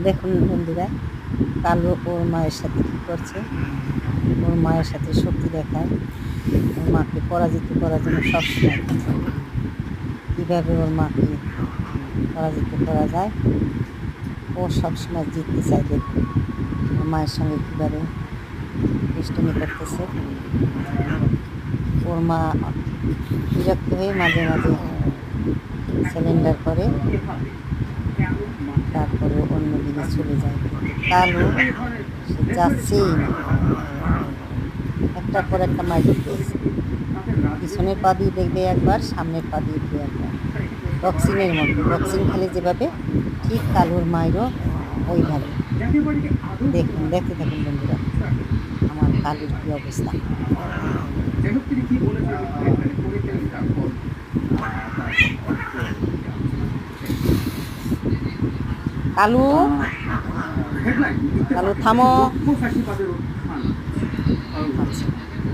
দেখুন বন্ধুরা, কালু ওর মায়ের সাথে কী করছে। ওর মায়ের সাথে শক্তি দেখায়, ওর মাকে পরাজিত করার জন্য সবসময় কীভাবে ওর মাকে পরাজিত করা যায়, ও সবসময় জিততে চায়। দেখুন ওর মায়ের সঙ্গে কীভাবে দুষ্টুমি করতেছে। ওর মা বিরক্ত হয়ে মাঝে মাঝে সিলিন্ডার করে, তারপরে অন্যদিকে চলে যায়। কিন্তু কালু সে যাচ্ছেই না, একটার পর একটা মার দিতেছে। পিছনের পা দিয়ে দেখবে একবার, সামনের পা দিয়ে দিবে একবার। বক্সিংয়ের মতো, বক্সিং খেলে যেভাবে, ঠিক কালুর মায়েরও ওইভাবে। দেখুন, দেখতে থাকুন বন্ধুরা আমার কালুর কী অবস্থা। কালু, কালু থামো। আচ্ছা।